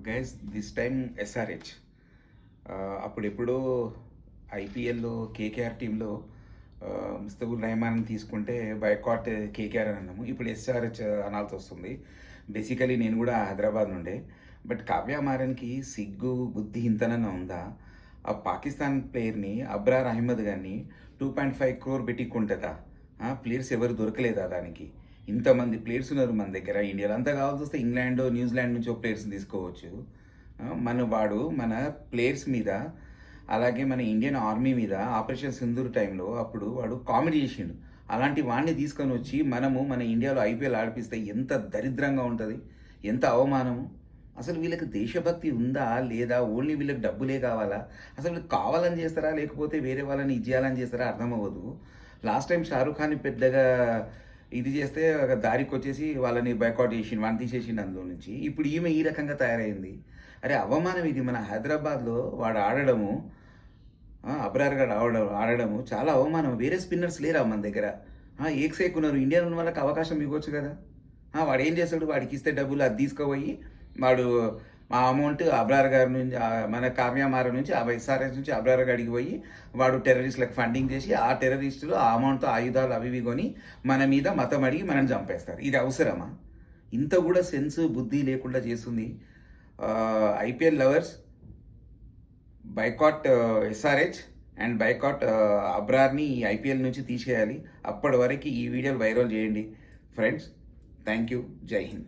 Guys this time SRH అప్పుడు ఎప్పుడో ఐపీఎల్లో కేకేఆర్ టీంలో ముస్తఫుల్ రెహమాన్ తీసుకుంటే బైకాట్ కేకేఆర్ అని అన్నాము. ఇప్పుడు ఎస్ఆర్హెచ్ అనాల్సి వస్తుంది. బేసికలీ నేను కూడా హైదరాబాద్ నుండే. బట్ కావ్య మారన్కి సిగ్గు బుద్ధి ఇంతనన్నా ఉందా? ఆ పాకిస్తాన్ ప్లేయర్ని అబ్రార్ అహ్మద్ గారిని 2.5 crore పెట్టుకుంటుందా? ప్లేయర్స్ ఎవరు దొరకలేదా దానికి? ఇంతమంది ప్లేయర్స్ ఉన్నారు మన దగ్గర. ఇండియాలో అంతా కావాల్సి వస్తే ఇంగ్లాండ్ న్యూజిలాండ్ నుంచి ఒక ప్లేయర్స్ని తీసుకోవచ్చు. మన ప్లేయర్స్ మీద, అలాగే మన ఇండియన్ ఆర్మీ మీద ఆపరేషన్ సింధూర్ టైంలో అప్పుడు వాడు కామెడీ చేసిండు. అలాంటి వాడిని తీసుకొని వచ్చి మన ఇండియాలో ఐపీఎల్ ఆడిపిస్తే ఎంత దరిద్రంగా ఉంటుంది, ఎంత అవమానము. అసలు వీళ్ళకి దేశభక్తి ఉందా లేదా? ఓన్లీ వీళ్ళకి డబ్బులే కావాలా? అసలు వీళ్ళకి కావాలని చేస్తారా లేకపోతే వేరే వాళ్ళని ఇది చేయాలని చేస్తారా అర్థమవ్వదు. లాస్ట్ టైం షారూఖ్ ఖాన్ పెద్దగా ఇది చేస్తే ఒక దారికి వచ్చేసి వాళ్ళని బైకాట్ చేసిండు, వాడిని తీసేసిండు అందులో నుంచి. ఇప్పుడు ఈమె ఈ రకంగా తయారైంది. అరే అవమానం ఇది. మన హైదరాబాద్లో వాడు ఆడడము, అబ్రార్ గారు ఆడడము చాలా అవమానం. వేరే స్పిన్నర్స్ లేరా మన దగ్గర? ఏక్సేక్ ఉన్నారు. ఇండియన్ ఉన్న వాళ్ళకి అవకాశం ఇవ్వచ్చు కదా. వాడు ఏం చేస్తాడు? వాడికి ఇస్తే డబ్బులు అది తీసుకుపోయి వాడు ఆ అమౌంట్ అబ్రార్ గారి నుంచి, మన కావ్యమార నుంచి, ఆ ఎస్ఆర్ఎస్ నుంచి అబ్రార్ గారికి పోయి వాడు టెర్రరిస్టులకు ఫండింగ్ చేసి ఆ టెర్రరిస్టులు ఆ అమౌంట్తో ఆయుధాలు అవి కొని మన మీద మతం అడిగి మనల్ని చంపేస్తారు. ఇది అవసరమా? ఇంత కూడా సెన్స్ బుద్ధి లేకుండా చేస్తుంది. IPL lovers, boycott SRH and boycott అబ్రార్ని ఈ ఐపీఎల్ నుంచి తీసేయాలి. అప్పటి వరకు ఈ వీడియోలు వైరల్ చేయండి ఫ్రెండ్స్. Thank you. జై హింద్.